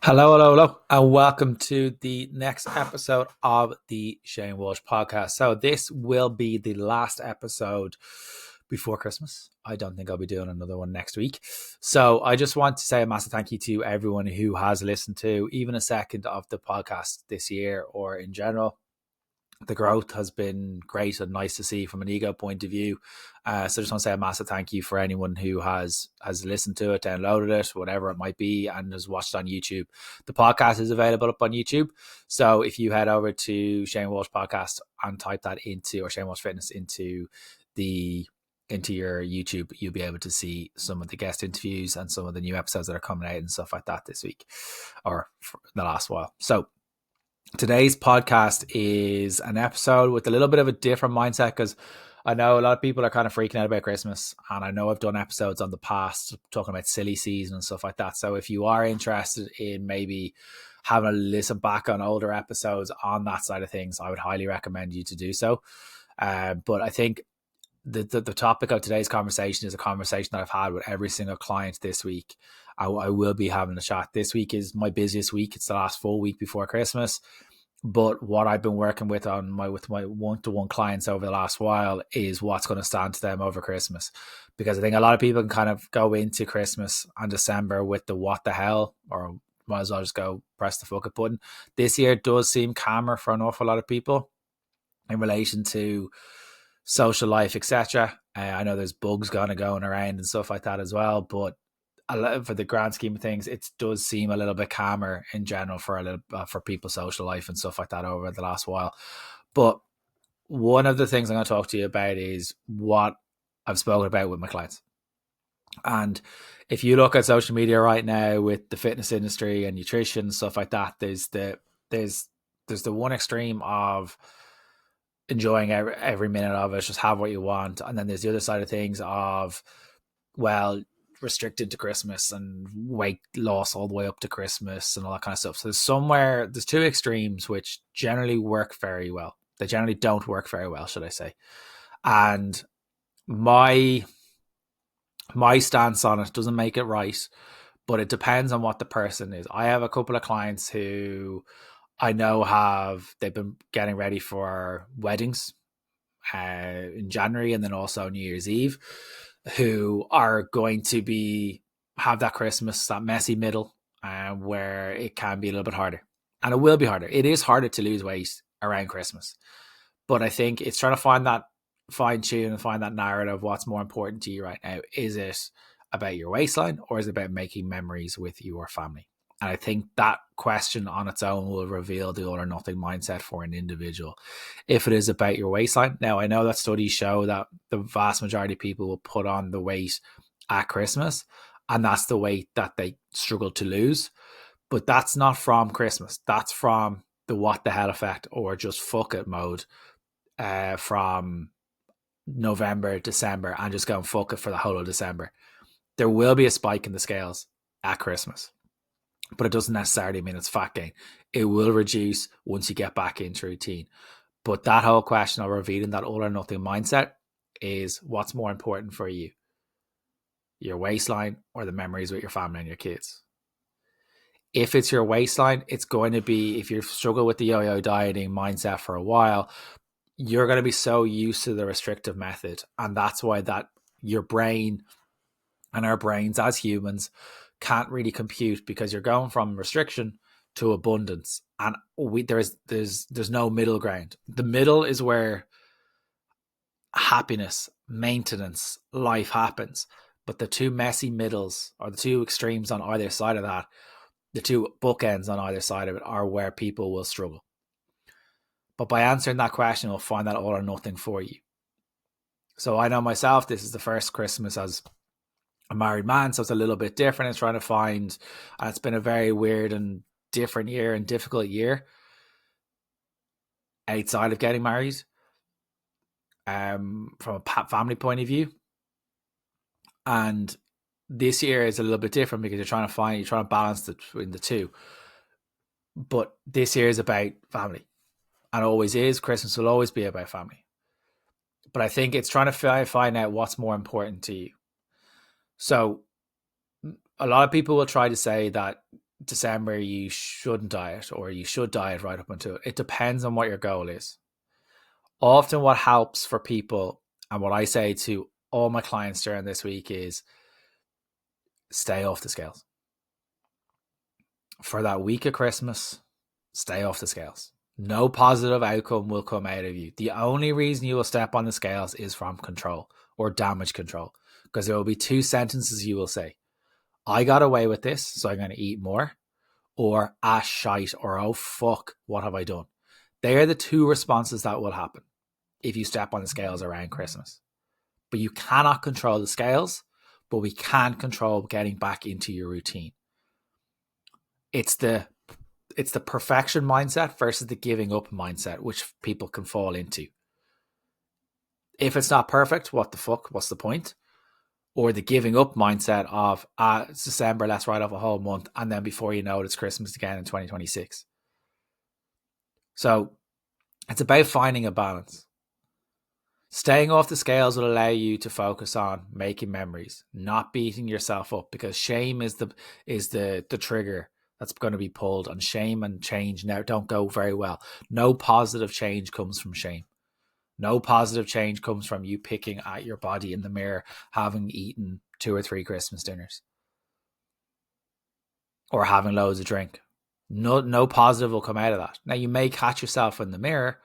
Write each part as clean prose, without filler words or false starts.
Hello, and welcome to the next episode of the Shane Walsh podcast. So, this will be the last episode before Christmas. I don't think I'll be doing another one next week. So, I just want to say a massive thank you to everyone who has listened to even a second of the podcast this year or in general. The growth has been great and nice to see from an ego point of view. So I just want to say a massive thank you for anyone who has listened to it, downloaded it, whatever it might be, and has watched on YouTube. The podcast is available up on YouTube. So if you head over to Shane Walsh Podcast and type that into, or Shane Walsh Fitness into your YouTube, you'll be able to see some of the guest interviews and some of the new episodes that are coming out and stuff like that this week or for the last while. So today's podcast is an episode with a little bit of a different mindset because I know a lot of people are kind of freaking out about Christmas, and I know I've done episodes on the past talking about silly season and stuff like that. So if you are interested in maybe having a listen back on older episodes on that side of things, I would highly recommend you to do so. But I think the topic of today's conversation is a conversation that I've had with every single client this week. I will be having a chat. This week is my busiest week. It's the last full week before Christmas. But what I've been working with my one-to-one clients over the last while is what's going to stand to them over Christmas. Because I think a lot of people can kind of go into Christmas and December with the what the hell, or might as well just go press the fuck it button. This year does seem calmer for an awful lot of people in relation to social life, etc. I know there's bugs going around and stuff like that as well, but for the grand scheme of things, it does seem a little bit calmer in general for for people's social life and stuff like that over the last while. But one of the things I'm going to talk to you about is what I've spoken about with my clients. And if you look at social media right now with the fitness industry and nutrition and stuff like that, there's the one extreme of enjoying every minute of it, just have what you want, and then there's the other side of things of, well, restricted to Christmas and weight loss all the way up to Christmas and all that kind of stuff. So there's two extremes which generally work very well. They generally don't work very well, should I say. And my stance on it doesn't make it right, but it depends on what the person is. I have a couple of clients who I know they've been getting ready for weddings in January and then also New Year's Eve, who are going to have that Christmas, that messy middle, where it can be a little bit harder. And it will be harder. It is harder to lose weight around Christmas. But I think it's trying to find that fine tune and find that narrative. What's more important to you right now? Is it about your waistline, or is it about making memories with your family? And I think that question on its own will reveal the all or nothing mindset for an individual. If it is about your waistline, now I know that studies show that the vast majority of people will put on the weight at Christmas, and that's the weight that they struggle to lose. But that's not from Christmas. That's from the what the hell effect, or just fuck it mode, from November, December, and just going fuck it for the whole of December. There will be a spike in the scales at Christmas, but it doesn't necessarily mean it's fat gain. It will reduce once you get back into routine. But that whole question of revealing that all or nothing mindset is what's more important for you, your waistline or the memories with your family and your kids. If it's your waistline, it's going to be, if you struggle with the yo-yo dieting mindset for a while, you're going to be so used to the restrictive method. And that's why that your brain and our brains as humans can't really compute, because you're going from restriction to abundance, and there's no middle ground. The middle is where happiness, maintenance, life happens. But the two messy middles, or the two extremes on either side of that, the two bookends on either side of it, are where people will struggle. But by answering that question, we'll find that all or nothing for you. So I know myself, this is the first Christmas as a married man, so it's a little bit different. It's trying to find, and it's been a very weird and different year and difficult year outside of getting married, from a family point of view. And this year is a little bit different because you're trying to balance between the two. But this year is about family, and always is. Christmas will always be about family. But I think it's trying to find out what's more important to you. So a lot of people will try to say that December you shouldn't diet, or you should diet right up until it. It depends on what your goal is. Often what helps for people, and what I say to all my clients during this week, is stay off the scales. For that week of Christmas, stay off the scales. No positive outcome will come out of you. The only reason you will step on the scales is from control or damage control, because there will be two sentences you will say. I got away with this, so I'm going to eat more. Or shite, or oh fuck, what have I done? They are the two responses that will happen if you step on the scales around Christmas. But you cannot control the scales, but we can control getting back into your routine. It's the perfection mindset versus the giving up mindset, which people can fall into. If it's not perfect, what the fuck? What's the point? Or the giving up mindset of, it's December, let's write off a whole month, and then before you know it, it's Christmas again in 2026. So it's about finding a balance. Staying off the scales will allow you to focus on making memories, not beating yourself up, because shame is the trigger that's going to be pulled, and shame and change now don't go very well. No positive change comes from shame. No positive change comes from you picking at your body in the mirror, having eaten 2 or 3 Christmas dinners or having loads of drink. No positive will come out of that. Now, you may catch yourself in the mirror,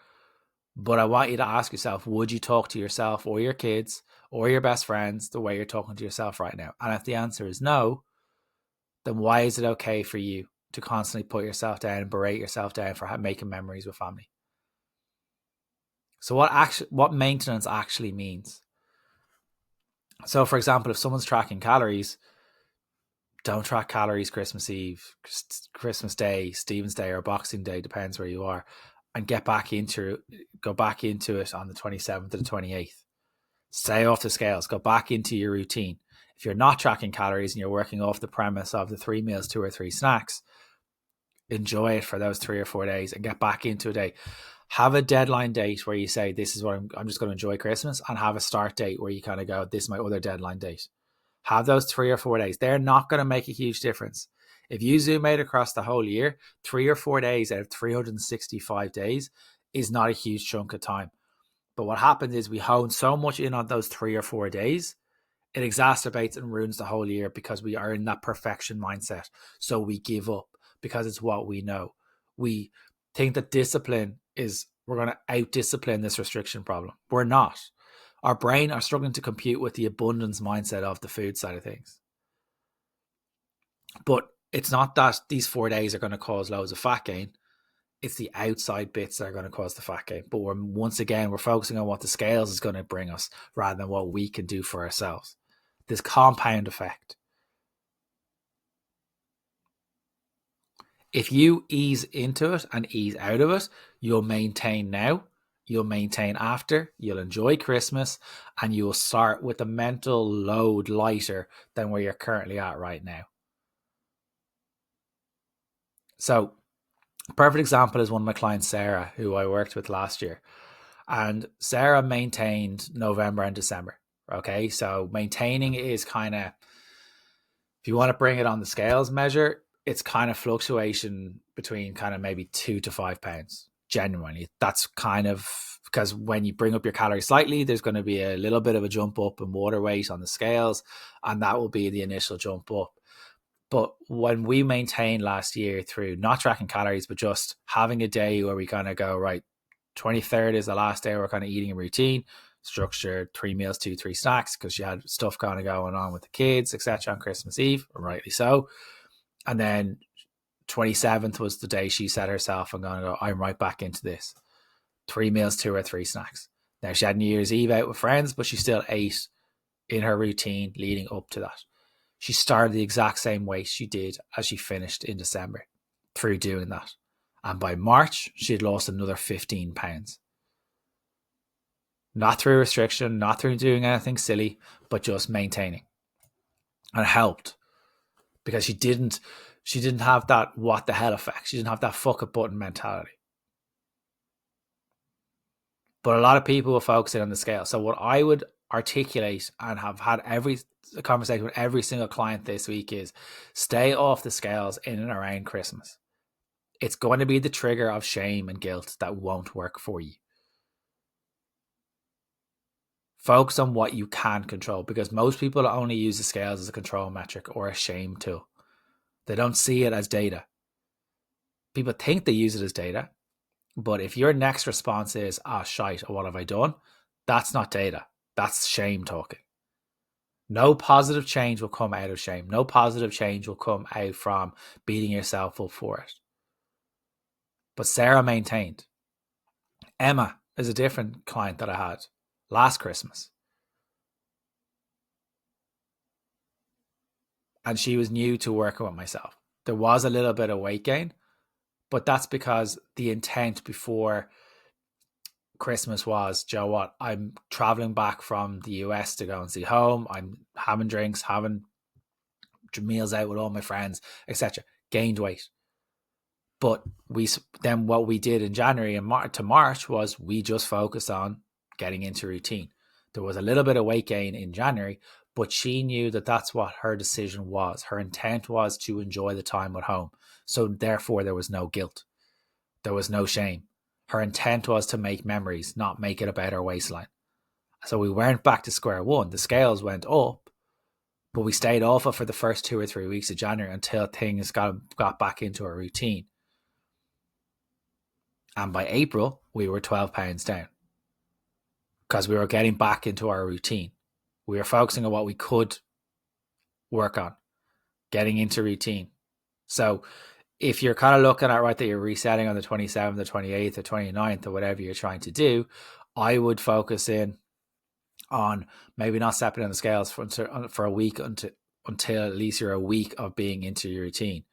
but I want you to ask yourself, would you talk to yourself or your kids or your best friends the way you're talking to yourself right now? And if the answer is no, then why is it okay for you to constantly put yourself down and berate yourself down for making memories with family? So what maintenance actually means. So, for example, if someone's tracking calories, don't track calories Christmas Eve, Christmas Day, Stephen's Day, or Boxing Day, depends where you are, and go back into it on the 27th to the 28th. Stay off the scales, go back into your routine. If you're not tracking calories and you're working off the premise of the 3 meals, 2 or 3 snacks, enjoy it for those 3 or 4 days and get back into a day. Have a deadline date where you say, this is what I'm just going to enjoy Christmas, and have a start date where you kind of go, this is my other deadline date. Have those 3 or 4 days. They're not going to make a huge difference. If you zoom out across the whole year, 3 or 4 days out of 365 days is not a huge chunk of time. But what happens is we hone so much in on those 3 or 4 days, it exacerbates and ruins the whole year, because we are in that perfection mindset. So we give up because it's what we know. We think that discipline is, we're going to out-discipline this restriction problem. We're not. Our brain are struggling to compute with the abundance mindset of the food side of things. But it's not that these 4 days are going to cause loads of fat gain. It's the outside bits that are going to cause the fat gain. But we're focusing on what the scales is going to bring us rather than what we can do for ourselves. This compound effect. If you ease into it and ease out of it, you'll maintain now, you'll maintain after, you'll enjoy Christmas, and you'll start with the mental load lighter than where you're currently at right now. So, a perfect example is one of my clients, Sarah, who I worked with last year. And Sarah maintained November and December. Okay, so maintaining is kind of, if you want to bring it on the scales measure, it's kind of fluctuation between kind of maybe 2 to 5 pounds. Genuinely, that's kind of, because when you bring up your calories slightly, there's going to be a little bit of a jump up in water weight on the scales, and that will be the initial jump up. But when we maintained last year through not tracking calories, but just having a day where we kind of go, right, 23rd is the last day we're kind of eating a routine, structured 3 meals, 2, 3 snacks, because she had stuff kind of going on with the kids, etc. on Christmas Eve, rightly so. And then 27th was the day she said herself, I'm going to go, I'm right back into this. 3 meals, 2 or 3 snacks. Now, she had New Year's Eve out with friends, but she still ate in her routine leading up to that. She started the exact same weight she did as she finished in December through doing that. And by March, she had lost another 15 pounds. Not through restriction, not through doing anything silly, but just maintaining. And it helped, because she didn't have that what the hell effect. She didn't have that fuck a button mentality. But a lot of people were focusing on the scale. So what I would articulate and have had every conversation with every single client this week is stay off the scales in and around Christmas. It's going to be the trigger of shame and guilt that won't work for you. Focus on what you can control, because most people only use the scales as a control metric or a shame tool. They don't see it as data. People think they use it as data, but if your next response is, shite, what have I done? That's not data. That's shame talking. No positive change will come out of shame. No positive change will come out from beating yourself up for it. But Sarah maintained. Emma is a different client that I had last Christmas. And she was new to working with myself. There was a little bit of weight gain, but that's because the intent before Christmas was, Joe, what? I'm traveling back from the US to go and see home. I'm having drinks, having meals out with all my friends, etc. Gained weight. But what we did in January and to March was we just focused on getting into routine. There was a little bit of weight gain in January, but she knew that that's what her decision was. Her intent was to enjoy the time at home. So therefore, there was no guilt. There was no shame. Her intent was to make memories, not make it about her waistline. So we weren't back to square one. The scales went up, but we stayed off it for the first 2 or 3 weeks of January until things got back into a routine. And by April, we were 12 pounds down because we were getting back into our routine. We were focusing on what we could work on, getting into routine. So if you're kind of looking at, right, that you're resetting on the 27th, the 28th, or 29th, or whatever you're trying to do, I would focus in on maybe not stepping on the scales for a week until at least you're a week of being into your routine,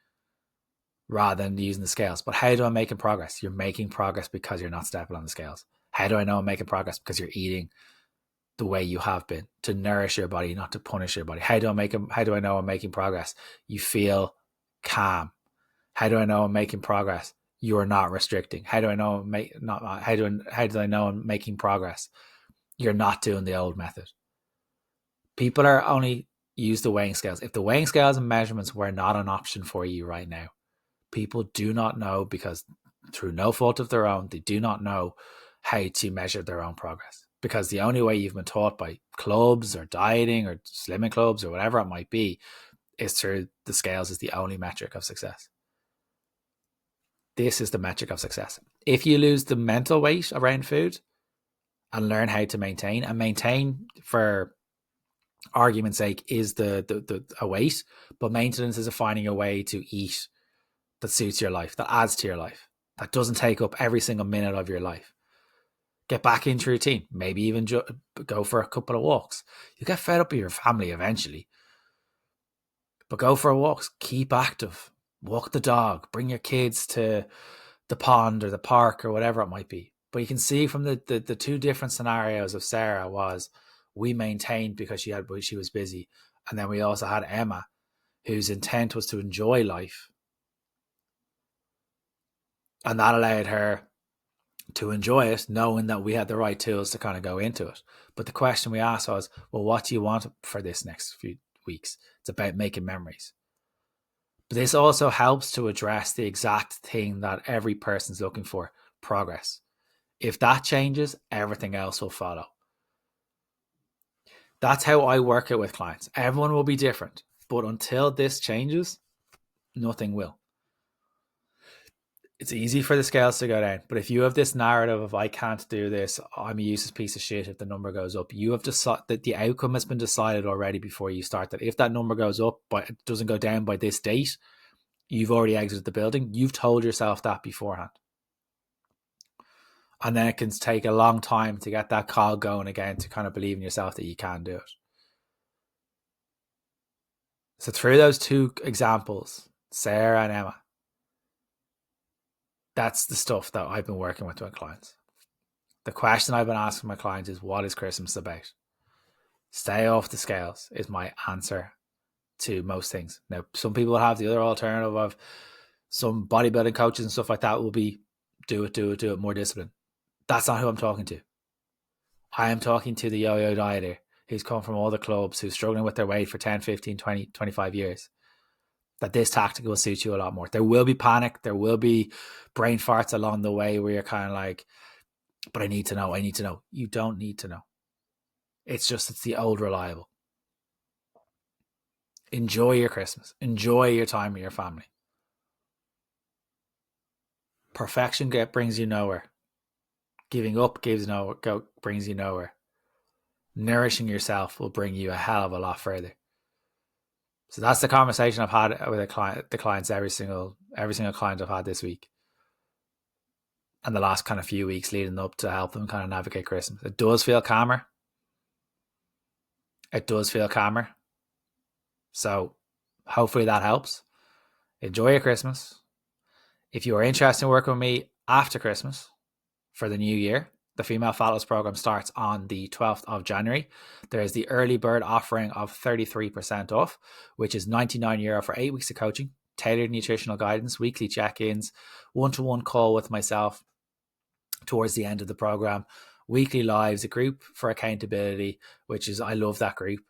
rather than using the scales. But how do I make progress? You're making progress because you're not stepping on the scales. How do I know I'm making progress? Because you're eating the way you have been, to nourish your body, not to punish your body. How do I know I'm making progress? You feel calm. How do I know I'm making progress? You're not restricting. How do I know how do I know I'm making progress? You're not doing the old method. People are only use the weighing scales. If the weighing scales and measurements were not an option for you right now, people do not know, because through no fault of their own, they do not know how to measure their own progress. Because the only way you've been taught by clubs or dieting or slimming clubs or whatever it might be is through the scales is the only metric of success. This is the metric of success. If you lose the mental weight around food and learn how to maintain, and maintain for argument's sake is the weight, but maintenance is finding a way to eat that suits your life, that adds to your life, that doesn't take up every single minute of your life. Get back into routine. Maybe even go for a couple of walks. You get fed up with your family eventually, but go for walks. Keep active. Walk the dog. Bring your kids to the pond or the park or whatever it might be. But you can see from the two different scenarios of Sarah was we maintained because she was busy, and then we also had Emma, whose intent was to enjoy life, and that allowed her to enjoy it, knowing that we had the right tools to kind of go into it. But the question we asked was, well, what do you want for this next few weeks? It's about making memories. But this also helps to address the exact thing that every person's looking for: progress. If that changes, everything else will follow. That's how I work it with clients. Everyone will be different, but until this changes, nothing will. It's easy for the scales to go down, but if you have this narrative of I can't do this, I'm a useless piece of shit if the number goes up, you have decided that the outcome has been decided already before you start. That if that number goes up but it doesn't go down by this date, you've already exited the building. You've told yourself that beforehand. And then it can take a long time to get that call going again, to kind of believe in yourself that you can do it. So through those two examples, Sarah and Emma, that's the stuff that I've been working with my clients. The question I've been asking my clients is, what is Christmas about? Stay off the scales is my answer to most things. Now, some people have the other alternative of some bodybuilding coaches and stuff like that will be do it, more discipline. That's not who I'm talking to. I am talking to the yo-yo dieter who's come from all the clubs, who's struggling with their weight for 10, 15, 20, 25 years, that this tactic will suit you a lot more. There will be panic. There will be brain farts along the way where you're kind of like, but I need to know. You don't need to know. It's the old reliable. Enjoy your Christmas. Enjoy your time with your family. Perfection brings you nowhere. Giving up brings you nowhere. Nourishing yourself will bring you a hell of a lot further. So that's the conversation I've had with the clients, every single client I've had this week, and the last kind of few weeks leading up to help them kind of navigate Christmas. It does feel calmer. So hopefully that helps. Enjoy your Christmas. If you are interested in working with me after Christmas for the new year, the Female Fat Loss program starts on the 12th of January. There is the early bird offering of 33% off, which is €99 for 8 weeks of coaching, tailored nutritional guidance, weekly check-ins, one-to-one call with myself towards the end of the program, weekly lives, a group for accountability, which is, I love that group.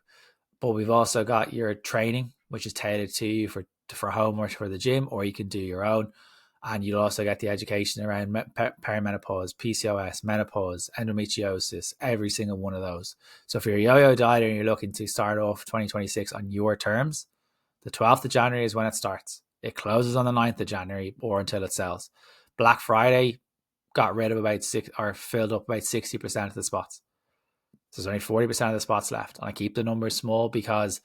But we've also got your training, which is tailored to you for home or for the gym, or you can do your own. And you'll also get the education around perimenopause, PCOS, menopause, endometriosis, every single one of those. So if you're a yo-yo dieter and you're looking to start off 2026 on your terms, the 12th of January is when it starts. It closes on the 9th of January or until it sells. Black Friday got rid of filled up about 60% of the spots. So there's only 40% of the spots left. And I keep the numbers small because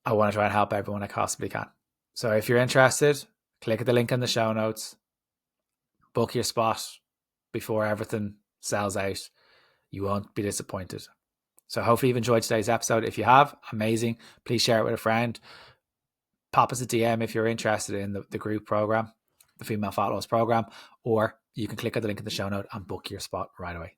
I want to try and help everyone I possibly can. So if you're interested, click at the link in the show notes, book your spot before everything sells out. You won't be disappointed. So hopefully you've enjoyed today's episode. If you have, amazing. Please share it with a friend. Pop us a DM if you're interested in the group program, the Female Fat Loss program, or you can click at the link in the show note and book your spot right away.